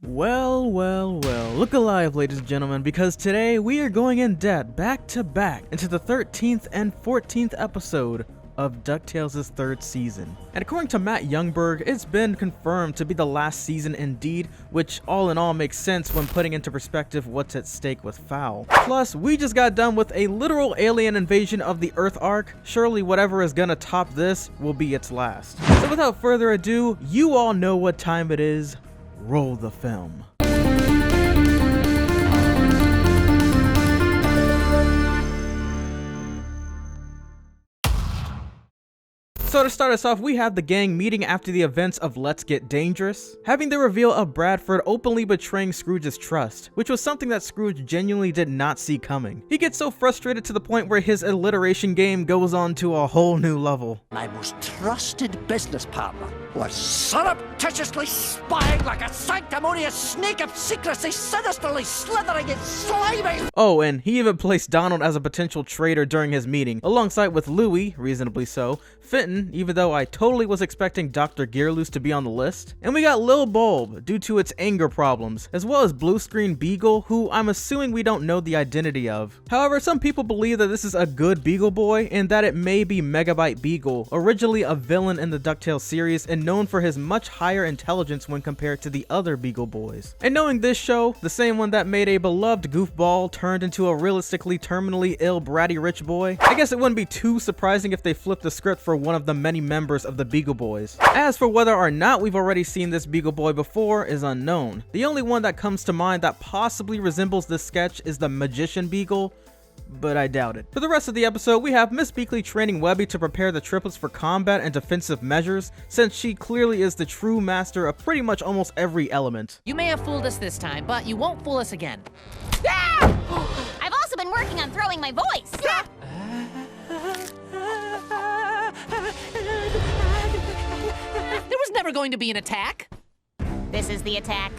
Well, look alive, ladies and gentlemen, because today we are going in debt back to back into the 13th and 14th episode of DuckTales' third season. And according to Matt Youngberg, it's been confirmed to be the last season indeed, which all in all makes sense when putting into perspective what's at stake with FOWL. Plus, we just got done with a literal alien invasion of the Earth arc. Surely whatever is gonna top this will be its last. So without further ado, you all know what time it is. Roll the film. So to start us off, we have the gang meeting after the events of Let's Get Dangerous, having the reveal of Bradford openly betraying Scrooge's trust, which was something that Scrooge genuinely did not see coming. He gets so frustrated to the point where his alliteration game goes on to a whole new level. My most trusted business partner was surreptitiously spying like a sanctimonious snake of secrecy, sinisterly slithering and slimy. Oh, and he even placed Donald as a potential traitor during his meeting, alongside with Louie, reasonably so, Fenton, even though I totally was expecting Dr. Gearloose to be on the list, and we got Lil Bulb due to its anger problems, as well as Blue Screen Beagle, who I'm assuming we don't know the identity of. However, some people believe that this is a good Beagle Boy, and that it may be Megabyte Beagle, originally a villain in the DuckTales series and known for his much higher intelligence when compared to the other Beagle Boys. And knowing this show, the same one that made a beloved goofball turned into a realistically terminally ill bratty rich boy, I guess it wouldn't be too surprising if they flipped the script for one of the many members of the Beagle Boys. As for whether or not we've already seen this Beagle Boy before is unknown. The only one that comes to mind that possibly resembles this sketch is the Magician Beagle, but I doubt it. For the rest of the episode, we have Miss Beakley training Webby to prepare the triplets for combat and defensive measures, since she clearly is the true master of pretty much almost every element. You may have fooled us this time, but you won't fool us again. Ah! I've also been working on throwing my voice. There was never going to be an attack. This is the attack.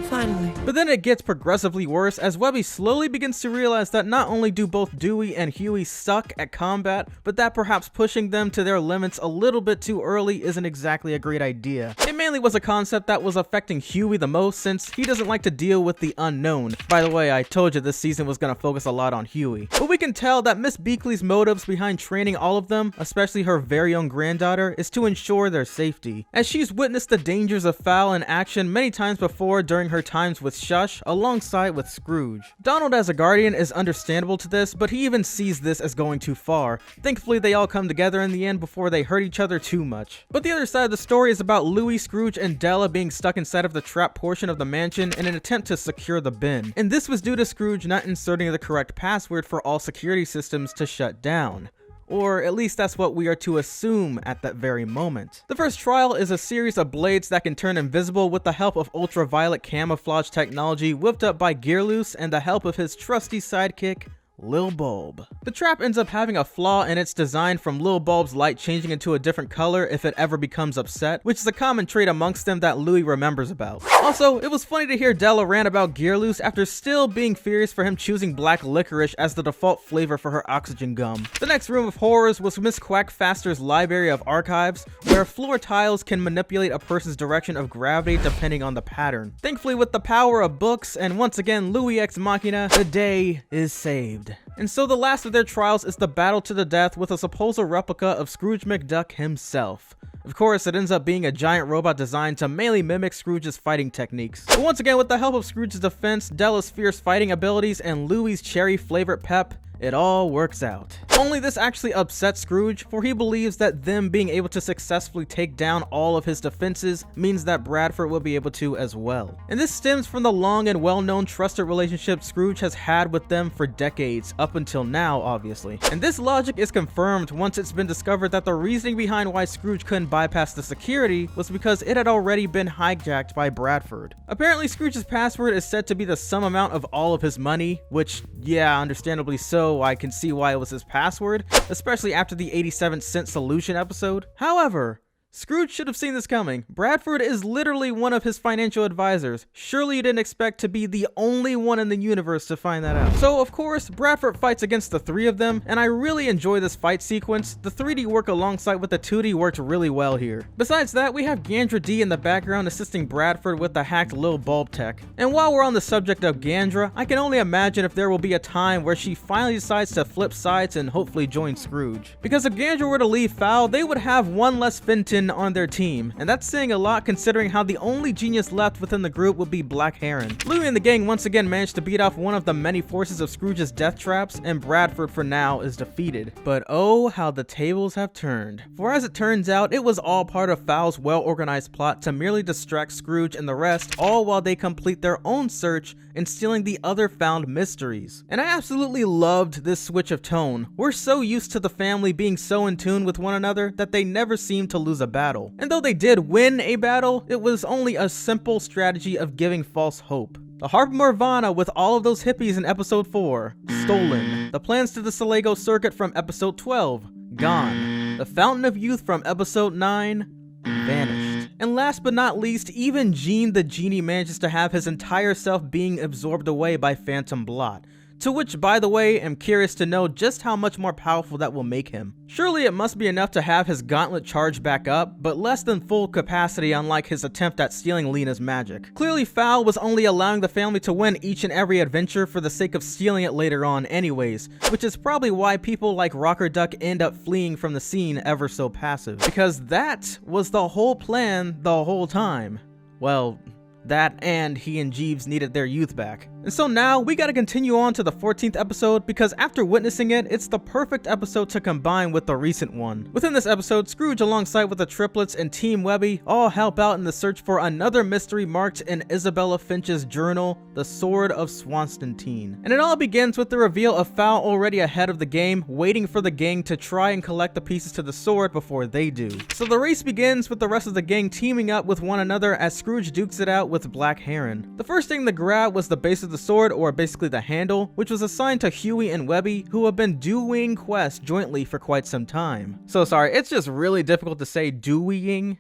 Finally. But then it gets progressively worse as Webby slowly begins to realize that not only do both Dewey and Huey suck at combat, but that perhaps pushing them to their limits a little bit too early isn't exactly a great idea. It mainly was a concept that was affecting Huey the most since he doesn't like to deal with the unknown. By the way, I told you this season was going to focus a lot on Huey. But we can tell that Miss Beakley's motives behind training all of them, especially her very own granddaughter, is to ensure their safety, as she's witnessed the dangers of FOWL in action many times before during her times with S.H.U.S.H. alongside with Scrooge. Donald as a guardian is understandable to this, but he even sees this as going too far. Thankfully, they all come together in the end before they hurt each other too much. But the other side of the story is about Louie, Scrooge, and Della being stuck inside of the trap portion of the mansion in an attempt to secure the bin. And this was due to Scrooge not inserting the correct password for all security systems to shut down. Or at least that's what we are to assume at that very moment. The first trial is a series of blades that can turn invisible with the help of ultraviolet camouflage technology whipped up by Gearloose and the help of his trusty sidekick, Lil Bulb. The trap ends up having a flaw in its design from Lil Bulb's light changing into a different color if it ever becomes upset, which is a common trait amongst them that Louie remembers about. Also, it was funny to hear Della rant about Gearloose after still being furious for him choosing black licorice as the default flavor for her oxygen gum. The next room of horrors was Miss Quackfaster's library of archives, where floor tiles can manipulate a person's direction of gravity depending on the pattern. Thankfully, with the power of books and once again Louie Ex Machina, the day is saved. And so the last of their trials is the battle to the death with a supposed replica of Scrooge McDuck himself. Of course, it ends up being a giant robot designed to mainly mimic Scrooge's fighting techniques. But once again, with the help of Scrooge's defense, Della's fierce fighting abilities, and Louie's cherry-flavored pep, it all works out. Only this actually upsets Scrooge, for he believes that them being able to successfully take down all of his defenses means that Bradford will be able to as well. And this stems from the long and well-known trusted relationship Scrooge has had with them for decades, up until now obviously. And this logic is confirmed once it's been discovered that the reasoning behind why Scrooge couldn't bypass the security was because it had already been hijacked by Bradford. Apparently Scrooge's password is said to be the sum amount of all of his money, which, yeah, understandably so, I can see why it was his password, especially after the 87-cent solution episode. However, Scrooge should have seen this coming. Bradford is literally one of his financial advisors. Surely you didn't expect to be the only one in the universe to find that out. So of course, Bradford fights against the three of them, and I really enjoy this fight sequence. The 3D work alongside with the 2D worked really well here. Besides that, we have Gandra D in the background assisting Bradford with the hacked Lil Bulb tech. And while we're on the subject of Gandra, I can only imagine if there will be a time where she finally decides to flip sides and hopefully join Scrooge. Because if Gandra were to leave FOWL, they would have one less Finton on their team, and that's saying a lot considering how the only genius left within the group would be Black Heron. Louie and the gang once again managed to beat off one of the many forces of Scrooge's death traps, and Bradford for now is defeated. But oh, how the tables have turned. For as it turns out, it was all part of FOWL's well-organized plot to merely distract Scrooge and the rest, all while they complete their own search and stealing the other found mysteries. And I absolutely loved this switch of tone. We're so used to the family being so in tune with one another that they never seemed to lose a battle. And though they did win a battle, it was only a simple strategy of giving false hope. The Harp of Nirvana with all of those hippies in episode 4, stolen. The plans to the Salego circuit from episode 12, gone. The Fountain of Youth from episode 9, vanished. And last but not least, even Gene the Genie manages to have his entire self being absorbed away by Phantom Blot. To which, by the way, I'm curious to know just how much more powerful that will make him. Surely it must be enough to have his gauntlet charge back up, but less than full capacity unlike his attempt at stealing Lena's magic. Clearly FOWL was only allowing the family to win each and every adventure for the sake of stealing it later on anyways, which is probably why people like Rocker Duck end up fleeing from the scene ever so passive. Because that was the whole plan the whole time. Well, that and he and Jeeves needed their youth back. And so now we gotta continue on to the 14th episode because after witnessing it, it's the perfect episode to combine with the recent one. Within this episode, Scrooge alongside with the triplets and Team Webby all help out in the search for another mystery marked in Isabella Finch's journal, the Sword of Swanstantine. And it all begins with the reveal of FOWL already ahead of the game, waiting for the gang to try and collect the pieces to the sword before they do. So the race begins with the rest of the gang teaming up with one another as Scrooge dukes it out with Black Heron. The first thing to grab was the base of the sword, or basically the handle, which was assigned to Huey and Webby, who have been doing quests jointly for quite some time. So sorry, it's just really difficult to say doing.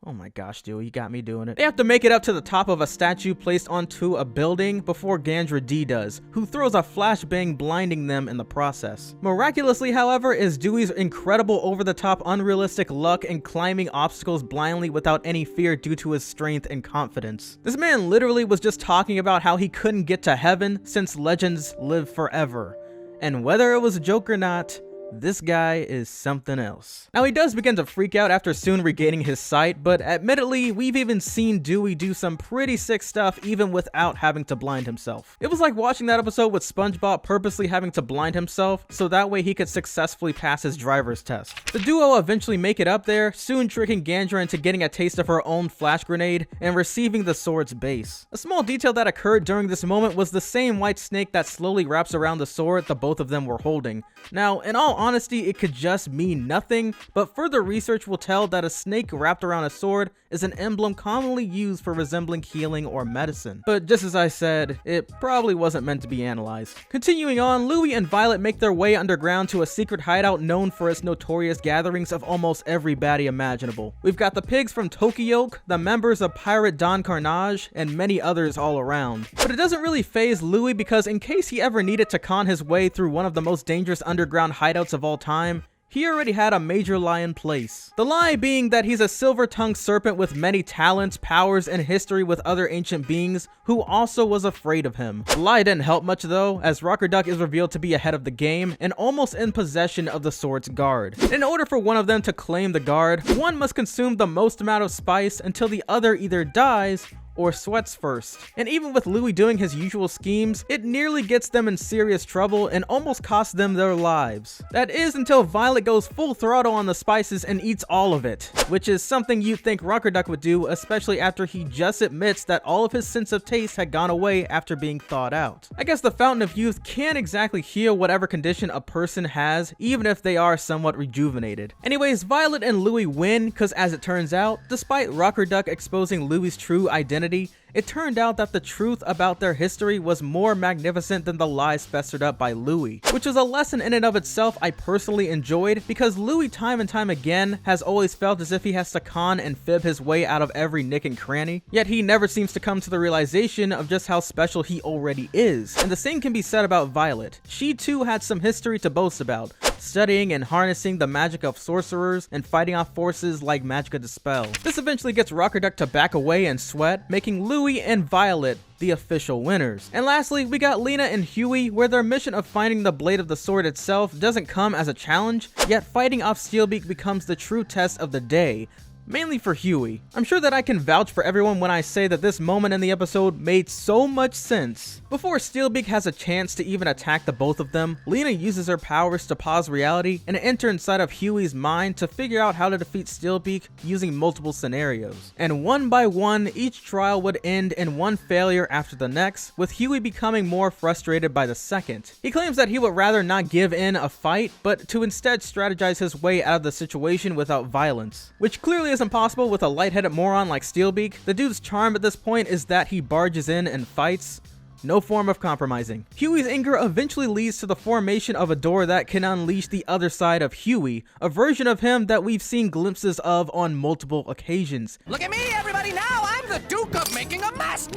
Oh my gosh, Dewey, you got me doing it. They have to make it up to the top of a statue placed onto a building before Gandra D does, who throws a flashbang blinding them in the process. Miraculously, however, is Dewey's incredible over-the-top unrealistic luck in climbing obstacles blindly without any fear due to his strength and confidence. This man literally was just talking about how he couldn't get to heaven since legends live forever. And whether it was a joke or not, this guy is something else. Now he does begin to freak out after soon regaining his sight, but admittedly, we've even seen Dewey do some pretty sick stuff even without having to blind himself. It was like watching that episode with SpongeBob purposely having to blind himself so that way he could successfully pass his driver's test. The duo eventually make it up there, soon tricking Gandra into getting a taste of her own flash grenade and receiving the sword's base. A small detail that occurred during this moment was the same white snake that slowly wraps around the sword the both of them were holding. Now, in all honesty, it could just mean nothing, but further research will tell that a snake wrapped around a sword is an emblem commonly used for resembling healing or medicine. But just as I said, it probably wasn't meant to be analyzed. Continuing on, Louie and Violet make their way underground to a secret hideout known for its notorious gatherings of almost every baddie imaginable. We've got the pigs from Tokyo, the members of Pirate Don Carnage, and many others all around. But it doesn't really faze Louie because in case he ever needed to con his way through one of the most dangerous underground hideouts of all time, he already had a major lie in place. The lie being that he's a silver-tongued serpent with many talents, powers, and history with other ancient beings who also was afraid of him. The lie didn't help much though, as Rocker Duck is revealed to be ahead of the game and almost in possession of the sword's guard. In order for one of them to claim the guard, one must consume the most amount of spice until the other either dies or sweats first. And even with Louie doing his usual schemes, it nearly gets them in serious trouble and almost costs them their lives. That is until Violet goes full throttle on the spices and eats all of it, which is something you'd think Rocker Duck would do, especially after he just admits that all of his sense of taste had gone away after being thawed out. I guess the Fountain of Youth can't exactly heal whatever condition a person has, even if they are somewhat rejuvenated. Anyways, Violet and Louie win, cause as it turns out, despite Rocker Duck exposing Louie's true identity, it turned out that the truth about their history was more magnificent than the lies festered up by Louis, which was a lesson in and of itself I personally enjoyed, because Louis time and time again has always felt as if he has to con and fib his way out of every nick and cranny, yet he never seems to come to the realization of just how special he already is. And the same can be said about Violet. She too had some history to boast about, studying and harnessing the magic of sorcerers and fighting off forces like Magica Dispel. This eventually gets Rocker Duck to back away and sweat, making Louis and Violet the official winners. And lastly, we got Lena and Huey, where their mission of finding the blade of the sword itself doesn't come as a challenge, yet fighting off Steelbeak becomes the true test of the day. Mainly for Huey. I'm sure that I can vouch for everyone when I say that this moment in the episode made so much sense. Before Steelbeak has a chance to even attack the both of them, Lena uses her powers to pause reality and enter inside of Huey's mind to figure out how to defeat Steelbeak using multiple scenarios. And one by one, each trial would end in one failure after the next, with Huey becoming more frustrated by the second. He claims that he would rather not give in a fight, but to instead strategize his way out of the situation without violence, which clearly isn't possible with a lightheaded moron like Steelbeak. The dude's charm at this point is that he barges in and fights. No form of compromising. Huey's anger eventually leads to the formation of a door that can unleash the other side of Huey, a version of him that we've seen glimpses of on multiple occasions. Look at me, everybody, now I'm the Duke of making a mess.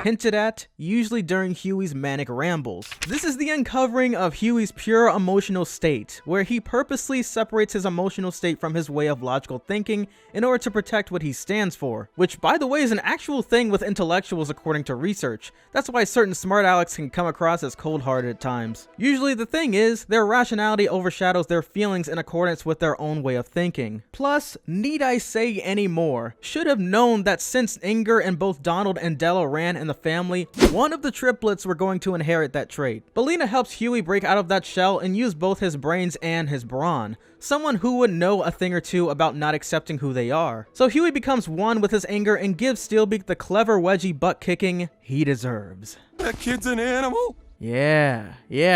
Hinted at, usually during Huey's manic rambles. This is the uncovering of Huey's pure emotional state, where he purposely separates his emotional state from his way of logical thinking in order to protect what he stands for, which by the way is an actual thing with intellectuals according to research. That's why certain smart alecks can come across as cold-hearted at times. Usually the thing is, their rationality overshadows their feelings in accordance with their own way of thinking. Plus, need I say any more? Should have known that since anger in both Donald and Della ran in the family, one of the triplets were going to inherit that trait. But Lena helps Huey break out of that shell and use both his brains and his brawn. Someone who would know a thing or two about not accepting who they are. So Huey becomes one with his anger and gives Steelbeak the clever wedgie butt kicking he deserves. That kid's an animal? Yeah,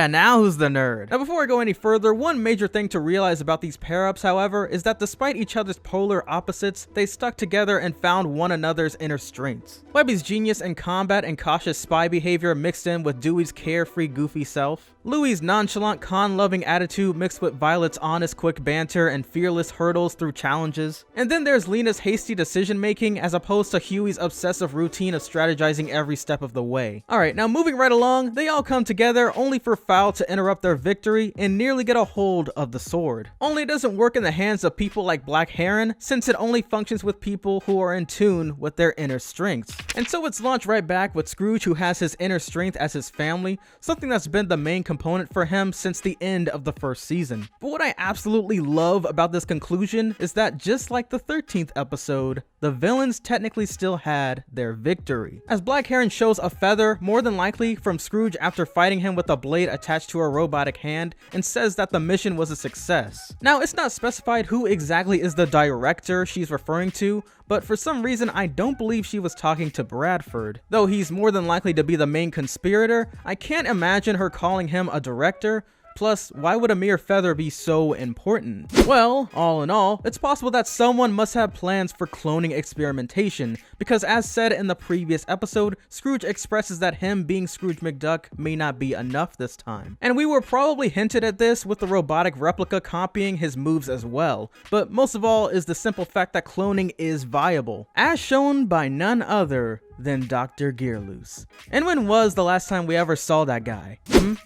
now who's the nerd? Now before I go any further, one major thing to realize about these pair-ups, however, is that despite each other's polar opposites, they stuck together and found one another's inner strengths. Webby's genius in combat and cautious spy behavior mixed in with Dewey's carefree, goofy self. Louie's nonchalant, con-loving attitude mixed with Violet's honest, quick banter and fearless hurdles through challenges. And then there's Lena's hasty decision-making as opposed to Huey's obsessive routine of strategizing every step of the way. Alright, now moving right along, they all come together only for F.O.W.L to interrupt their victory and nearly get a hold of the sword. Only it doesn't work in the hands of people like Black Heron, since it only functions with people who are in tune with their inner strengths. And so it's launched right back with Scrooge, who has his inner strength as his family, something that's been the main component for him since the end of the first season. But what I absolutely love about this conclusion is that just like the 13th episode, the villains technically still had their victory, as Black Heron shows a feather, more than likely from Scrooge after fighting him with a blade attached to a robotic hand, and says that the mission was a success. Now, it's not specified who exactly is the director she's referring to, but for some reason I don't believe she was talking to Bradford. Though he's more than likely to be the main conspirator, I can't imagine her calling him a director. Plus, why would a mere feather be so important? Well, all in all, it's possible that someone must have plans for cloning experimentation, because as said in the previous episode, Scrooge expresses that him being Scrooge McDuck may not be enough this time. And we were probably hinted at this with the robotic replica copying his moves as well, but most of all is the simple fact that cloning is viable, as shown by none other than Dr. Gearloose. And when was the last time we ever saw that guy?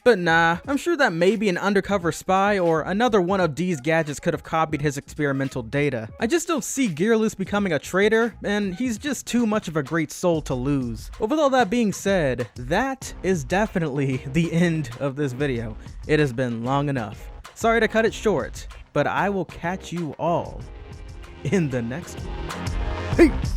But nah, I'm sure that maybe an undercover spy or another one of D's gadgets could have copied his experimental data. I just don't see Gearloose becoming a traitor, and he's just too much of a great soul to lose. But with all that being said, that is definitely the end of this video. It has been long enough. Sorry to cut it short, but I will catch you all in the next one. Peace!